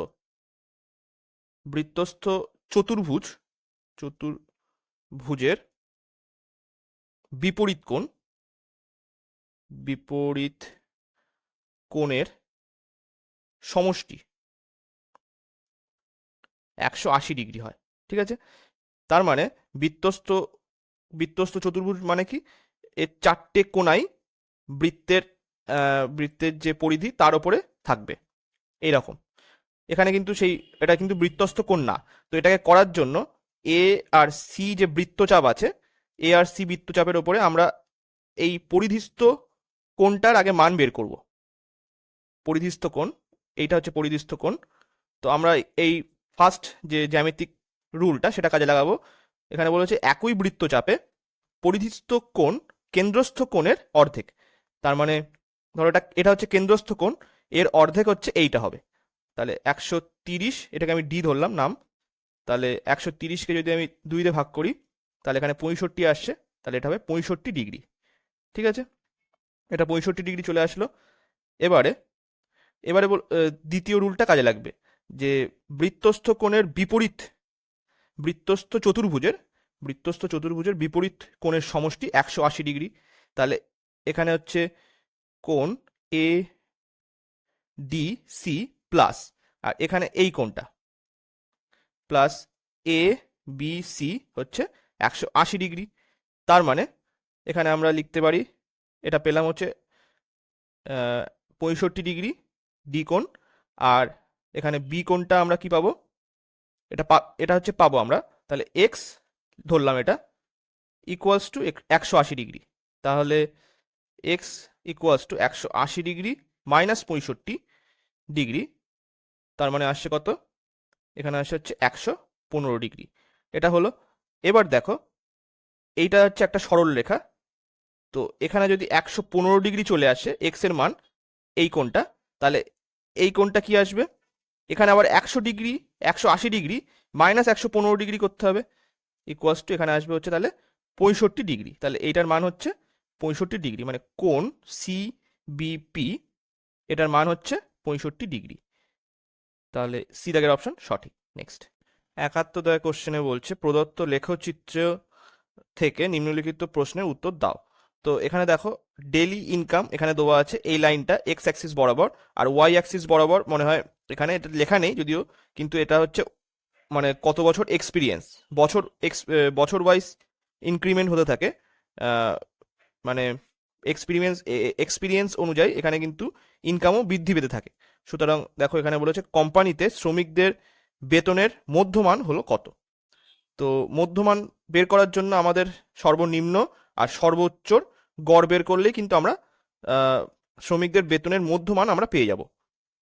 বৃত্তস্থ চতুর্ভুজের বিপরীত কোণের সমষ্টি 180 ডিগ্রি হয়, ঠিক আছে। তার মানে বৃত্তস্থ চতুর্ভুজ মানে কি, এর 4টে কোণাই বৃত্তের বৃত্তের যে পরিধি তার উপরে থাকবে এইরকম। এখানে কিন্তু এটা কিন্তু বৃত্তস্থ কোণ না। তো এটাকে করার জন্য এ আর সি যে বৃত্তচাপ আছে, এ আর সি বৃত্তচাপের ওপরে আমরা এই পরিধিস্থ কোণটার আগে মান বের করব। পরিধিস্থ কোণ, এইটা হচ্ছে পরিধিস্থ কোণ। তো আমরা এই ফার্স্ট যে জ্যামিতিক রুলটা সেটা কাজে লাগাবো। এখানে বলেছে একই বৃত্তচাপে পরিধিস্থ কোণ কেন্দ্রস্থ কোণের অর্ধেক। তার মানে ধরো এটা হচ্ছে কেন্দ্রস্থ কোণ, এর অর্ধেক হচ্ছে এইটা হবে। তাহলে 130, এটাকে আমি ডি ধরলাম নাম। তাহলে 130কে যদি আমি 2 দিয়ে ভাগ করি, তাহলে এখানে 65 আসছে, তাহলে এটা হবে 65 ডিগ্রি, ঠিক আছে। এটা 65 ডিগ্রি চলে আসলো। এবারে এবারে দ্বিতীয় রুলটা কাজে লাগবে, যে বৃত্তস্থ কোণের বিপরীত বৃত্তস্থ চতুর্ভুজের বিপরীত কোণের সমষ্টি 180 ডিগ্রি। তাহলে এখানে হচ্ছে কোণ এ ডি সি প্লাস, আর এখানে এই কোণটা প্লাস এ বি সি হচ্ছে 180 ডিগ্রি। তার মানে এখানে আমরা লিখতে পারি, এটা পেলাম হচ্ছে 65 ডিগ্রি ডি কোণ, আর এখানে বি কোণটা আমরা কি পাবো, এটা হচ্ছে পাবো আমরা, তাহলে এক্স ধরলাম, এটা ইকুয়ালস টু 180 ডিগ্রি। তাহলে x equals two 180 degree minus 65 degree, তার মানে আসছে কত, এখানে আসছে হচ্ছে 115 ডিগ্রি। এটা হলো। এবার দেখো, এইটা হচ্ছে একটা সরল রেখা। তো এখানে যদি 115 ডিগ্রি চলে আসে এক্স এর মান, এই কোণটা, তাহলে এই কোণটা কি আসবে, এখানে আবার 180 ডিগ্রি মাইনাস 115 ডিগ্রি করতে হবে, ইকুয়ালস টু এখানে আসবে হচ্ছে তাহলে 65 ডিগ্রি। তাহলে এইটার মান হচ্ছে 65 ডিগ্রি, মানে কোণ সিবিপি এটার মান হচ্ছে 65 ডিগ্রি। তাহলে সি দাগের অপশন সঠিক। নেক্সট 71 দাগের কোশ্চেনে বলছে প্রদত্ত লেখচিত্র থেকে নিম্নলিখিত প্রশ্নের উত্তর দাও। তো এখানে দেখো ডেইলি ইনকাম এখানে দেওয়া আছে, এই লাইনটা এক্স অ্যাক্সিস বরাবর আর ওয়াই অ্যাক্সিস বরাবর মনে হয় এখানে এটা লেখা নেই যদিও, কিন্তু এটা হচ্ছে মানে কত বছর এক্সপিরিয়েন্স, বছর ওয়াইজ ইনক্রিমেন্ট হতে থাকে। মানে এক্সপিরিয়েন্স অনুযায়ী এখানে কিন্তু ইনকামও বৃদ্ধি পেতে থাকে। সুতরাং দেখো এখানে বলেছে কোম্পানিতে শ্রমিকদের বেতনের মধ্যমান হলো কত। তো মধ্যমান বের করার জন্য আমাদের সর্বনিম্ন আর সর্বোচ্চর গড় বের করলেই কিন্তু আমরা শ্রমিকদের বেতনের মধ্যমান আমরা পেয়ে যাব।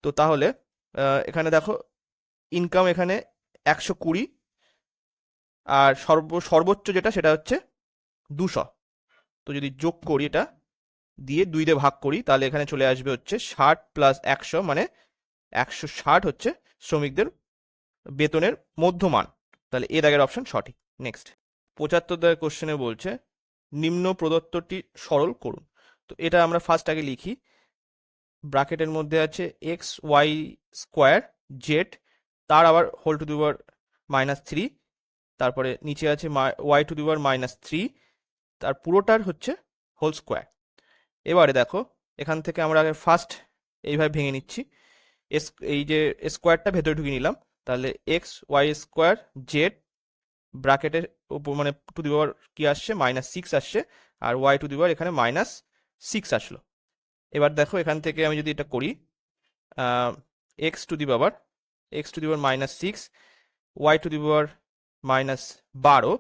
তো তাহলে এখানে দেখো ইনকাম এখানে 120, আর সর্বোচ্চ যেটা সেটা হচ্ছে 200। তো যদি যোগ করি এটা দিয়ে 2 দিয়ে ভাগ করি তাহলে এখানে চলে আসবে হচ্ছে 60 + 100, মানে 160 হচ্ছে শ্রমিকদের বেতনের মধ্যমান। তাহলে এ দাগের অপশন সঠিক। নেক্সট 75 দাগের কোশ্চেনে বলছে নিম্ন প্রদত্তটি সরল করুন। তো এটা আমরা ফার্স্ট আগে লিখি, ব্র্যাকেটের মধ্যে আছে এক্স ওয়াই স্কোয়ার জেড, তার আবার হোল টু দি পাওয়ার -3, তারপরে নিচে আছে ওয়াই টু দি পাওয়ার -3, তার পুরোটার হচ্ছে হোল স্কোয়ার। এবারে দেখো এখান থেকে আমরা আগে ফার্স্ট এইভাবে ভেঙে নিচ্ছি, এই যে স্কোয়ারটা ভেতরে ঢুকিয়ে নিলাম, তাহলে এক্স ওয়াই স্কোয়ার জেড ব্র্যাকেটের উপর মানে টু দি পাওয়ার কি আসছে -6 আসছে, আর ওয়াই টু দি পাওয়ার এখানে -6 আসলো। এবার দেখো এখান থেকে আমি যদি এটা করি X to the power -6, Y to the power -12,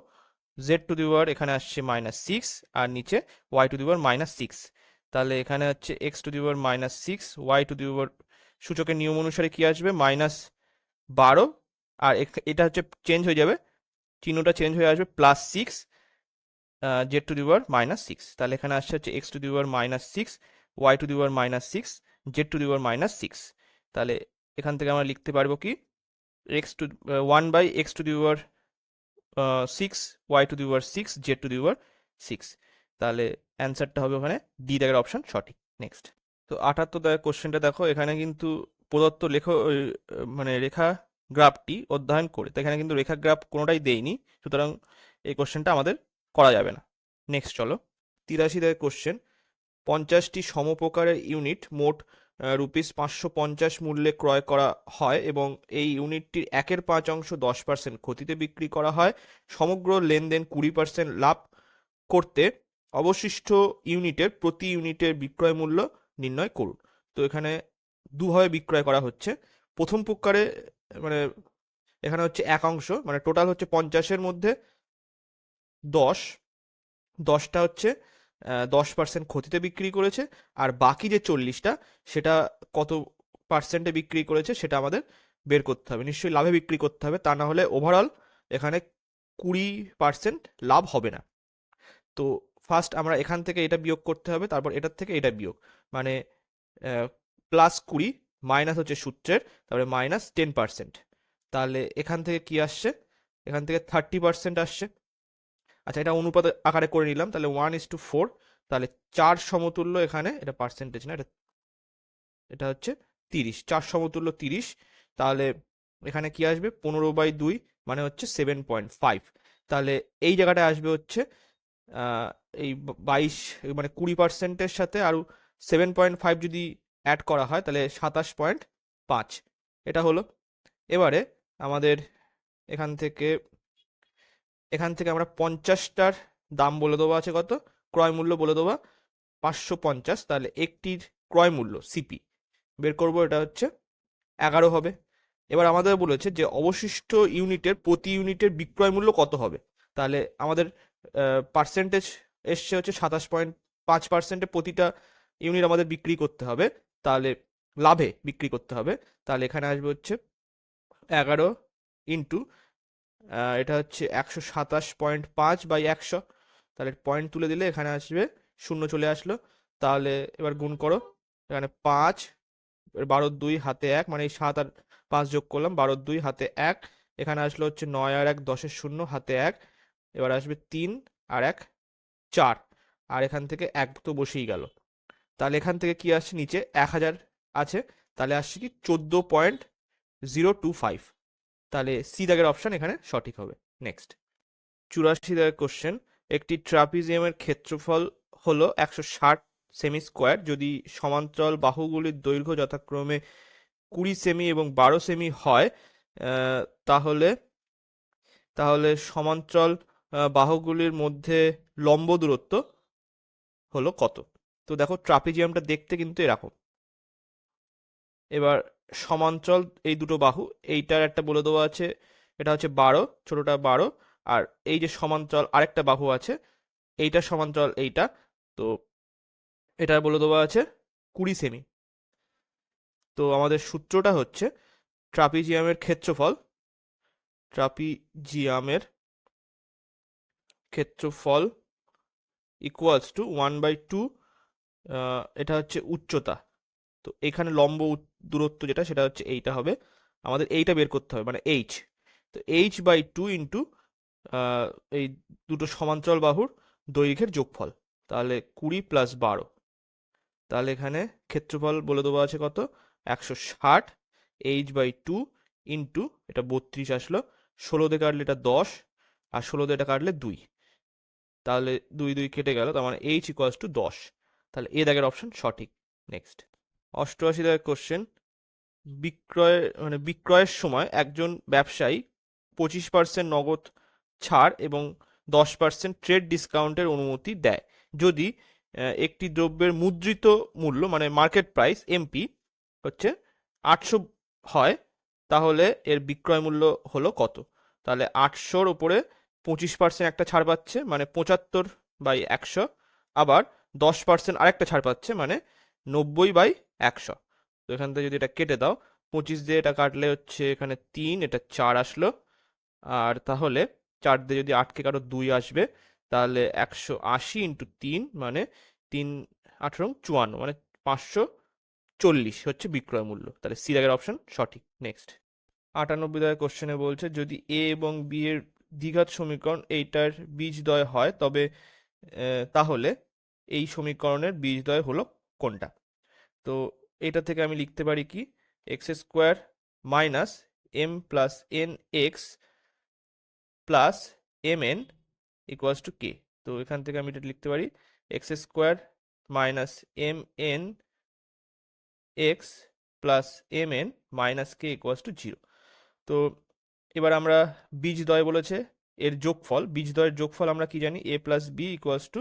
Z to the power এখানে আসছে -6, আর নিচে ওয়াই টু দি পাওয়ার -6। তাহলে এখানে হচ্ছে X to the power -6, Y to the power সূচকের নিয়ম অনুসারে কি আসবে -12, আর এটা হচ্ছে চেঞ্জ হয়ে যাবে, চিহ্নটা চেঞ্জ হয়ে আসবে +6, জেড টু দি পাওয়ার -6। তাহলে এখানে আসছে হচ্ছে X to the power -6, Y to the power -6, Z to the power -6। তাহলে এখান থেকে আমরা লিখতে পারবো কি 1/x to the power 6, Y to the power 6, Z to the power 6। তাহলে অ্যান্সারটা হবে ওখানে ডি দাগের অপশন সঠিক। নেক্সট তো 78 দাগের কোশ্চেনটা দেখো, এখানে কিন্তু প্রদত্ত মানে রেখা গ্রাফটি অধ্যয়ন করে, তো এখানে কিন্তু রেখা গ্রাফ কোনোটাই দেয়নি, সুতরাং এই কোশ্চেনটা আমাদের করা যাবে না। নেক্সট চলো 83 দাগের কোশ্চেন, 50টি সমপ্রকারের ইউনিট মোট ₹550 মূল্যে ক্রয় করা হয় এবং এই ইউনিটটির 1/5 10% ক্ষতিতে বিক্রি করা হয়। সমগ্র লেনদেন 20% লাভ করতে অবশিষ্ট ইউনিটের প্রতি ইউনিটের বিক্রয় মূল্য নির্ণয় করুন। তো এখানে দুভাবে বিক্রয় করা হচ্ছে। প্রথম প্রকারে মানে এখানে হচ্ছে 1/5, মানে টোটাল হচ্ছে 50-এর মধ্যে 10টা হচ্ছে 10% ক্ষতিতে বিক্রি করেছে, আর বাকি যে 40টা সেটা কত পার্সেন্টে বিক্রি করেছে সেটা আমাদের বের করতে হবে, নিশ্চয়ই লাভে বিক্রি করতে হবে, তা না হলে ওভারঅল এখানে 20% লাভ হবে না। তো ফার্স্ট আমরা এখান থেকে এটা বিয়োগ করতে হবে, তারপর এটার থেকে এটা বিয়োগ, মানে +20 মাইনাস হচ্ছে সূত্রের, তারপরে -10%। তাহলে এখান থেকে কি আসছে, এখান থেকে 30% আসছে। আচ্ছা এটা অনুপাত আকারে করে নিলাম, তাহলে 1:4, তাহলে 4 সমতুল্য, এখানে এটা পার্সেন্টেজ না, এটা হচ্ছে 30, 4 সমতুল্য 30। তাহলে এখানে কি আসবে 15/2, মানে হচ্ছে 7.5। তাহলে এই জায়গাটায় আসবে হচ্ছে এই 22 মানে 20%-এর সাথে আরও 7.5 যদি অ্যাড করা হয় তাহলে 27.5 এটা হলো। এবারে আমাদের এখান থেকে আমরা 50টার দাম বলে দেবো, আছে কত, ক্রয় মূল্য বলে দেবো 550, তাহলে একটির ক্রয় মূল্য সিপি বের করবো, এটা হচ্ছে 11 হবে। এবার আমাদের বলেছে যে অবশিষ্ট ইউনিটের প্রতি ইউনিটের বিক্রয় মূল্য কত হবে। তাহলে আমাদের পার্সেন্টেজ এসছে হচ্ছে 27.5%, প্রতিটা ইউনিট আমাদের বিক্রি করতে হবে, তাহলে লাভে বিক্রি করতে হবে। তাহলে এখানে আসবে হচ্ছে 11 ইন্টু এটা হচ্ছে 127.5/100, তাহলে পয়েন্ট তুলে দিলে এখানে আসবে 0 চলে আসলো। তাহলে এবার গুণ করো, এখানে 5, 12 হাতে 1, মানে এই 7 আর 5 যোগ করলাম, 12 হাতে 1, এখানে আসলো হচ্ছে 9 আর 1 10-0 হাতে 1, এবার আসবে 3, আর 1 4, আর এখান থেকে 1 তো বসেই গেল। তাহলে এখান থেকে কি আসছে, নিচে 1000 আছে, তাহলে আসছে কি 14.025। তাহলে সি দাগের অপশন এখানে সঠিক হবে। নেক্সট 84 দাগের কোশ্চেন, একটি ট্রাপিজিয়ামের ক্ষেত্রফল হলো 160 সেমি স্কোয়ার যদি সমান্তরাল বাহুগুলির দৈর্ঘ্য যথাক্রমে 20 সেমি এবং 12 সেমি হয়, তাহলে তাহলে সমান্তরাল বাহুগুলির মধ্যে লম্ব দূরত্ব হলো কত? তো দেখো ট্রাপিজিয়ামটা দেখতে কিন্তু এরকম। এবার সমান্তরাল এই দুটো বাহু, এইটার একটা বলে দেওয়া আছে, এটা হচ্ছে 12, ছোটটা 12, আর এই যে সমান্তরাল আরেকটা বাহু আছে, এইটা সমান্তরাল এইটা, তো এটার বলে দেওয়া আছে 20 সেমি। তো আমাদের সূত্রটা হচ্ছে ট্রাপিজিয়ামের ক্ষেত্রফল ইকুয়ালস টু 1/2, এটা হচ্ছে উচ্চতা, তো এখানে লম্ব দূরত্ব যেটা সেটা হচ্ছে এইটা হবে, আমাদের এইটা বের করতে হবে মানে এইচ। তো h/2 ইন্টু এই দুটো সমান্তরাল বাহুর দৈর্ঘ্যের যোগফল, তাহলে 20 + 12, তাহলে এখানে ক্ষেত্রফল বলে দেওয়া আছে কত, 160, h/2 ইন্টু এটা 32 আসলো, 16 দিয়ে কাটলে এটা 10, আর 16 দিয়ে এটা কাটলে 2, তাহলে 2 2 কেটে গেল, তার মানে h = 10। তাহলে এ দাগের অপশন সঠিক। নেক্সট 88 দাগের কোশ্চেন, বিক্রয়ের সময় একজন ব্যবসায়ী 25% নগদ ছাড় এবং 10% ট্রেড ডিসকাউন্টের অনুমতি দেয় যদি একটি দ্রব্যের মুদ্রিত মূল্য মানে মার্কেট প্রাইস এমপি হচ্ছে 800 হয়, তাহলে এর বিক্রয় মূল্য হলো কত? তাহলে 800-র উপরে 25% একটা ছাড় পাচ্ছে মানে 75/100, আবার 10% আরেকটা ছাড় পাচ্ছে মানে 90/100। তো এখান থেকে যদি এটা কেটে দাও, 25 দিয়ে এটা কাটলে হচ্ছে এখানে 3, এটা 4 আসলো, আর তাহলে 4 দিয়ে যদি 8কে কাটো 2 আসবে, তাহলে 180 ইন্টু 3 মানে 3 18 54 মানে 540 হচ্ছে বিক্রয় মূল্য। তাহলে সি দাগের অপশন সঠিক। নেক্সট 98 দাগের কোশ্চেনে বলছে যদি এ এবং বি এর দ্বিঘাত সমীকরণ এইটার বীজদ্বয় হয় তবে তাহলে এই সমীকরণের বীজদ্বয় হলো কোনটা? তো এটা থেকে আমি লিখতে পারি কি, x² minus m plus n x plus mn equals to K. তো এখান থেকে আমি এটা লিখতে পারি x² minus mn x plus mn minus K equals to 0। তো এবার আমরা বীজদ্বয় বলেছে, এর যোগফল, বীজদ্বয়ের যোগফল আমরা কি জানি, a plus b equals to,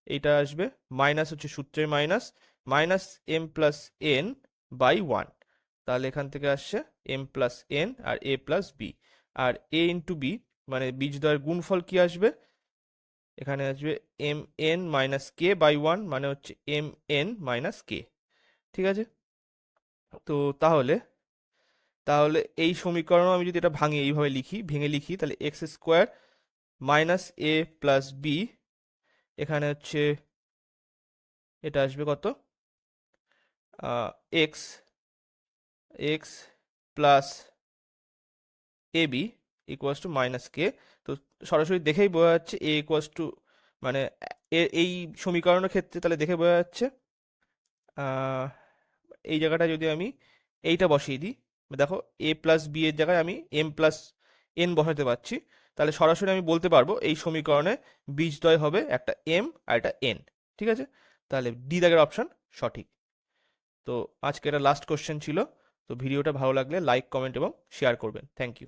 এইটা আসবে মাইনাস হচ্ছে সূত্রের minus, minus m plus n by 1, তাহলে এখান থেকে আসছে m প্লাস n আর a প্লাস বি, আর a ইন্টু বি মানে বীজদ্বয়ের গুণফল কি আসবে, এখানে আসবে mn মাইনাস কে বাই 1 মানে হচ্ছে mn মাইনাস কে। ঠিক আছে, তো তাহলে তাহলে এই সমীকরণ আমি যদি এটা ভাঙি, এইভাবে ভেঙে লিখি, তাহলে x² minus a plus B, এখানে হচ্ছে এটা আসবে কত, X plus A B equals to minus K. তো সরাসরি দেখেই বোঝা যাচ্ছে এ ইকুয়ালস টু, মানে এই সমীকরণের ক্ষেত্রে তাহলে দেখে বোঝা যাচ্ছে, এই জায়গাটা যদি আমি এইটা বসিয়ে দিই, দেখো এ প্লাস বি এর জায়গায় আমি এম প্লাস এন বসাতে পারছি, তাহলে সরাসরি আমি বলতে পারবো এই সমীকরণে বীজদ্বয় হবে একটা এম আর একটা এন। ঠিক আছে, তাহলে ডি দাগের অপশন সঠিক। তো আজকে এটা লাস্ট কোশ্চেন ছিল। তো ভিডিওটা ভালো লাগলে লাইক, কমেন্ট এবং শেয়ার করবেন। Thank you.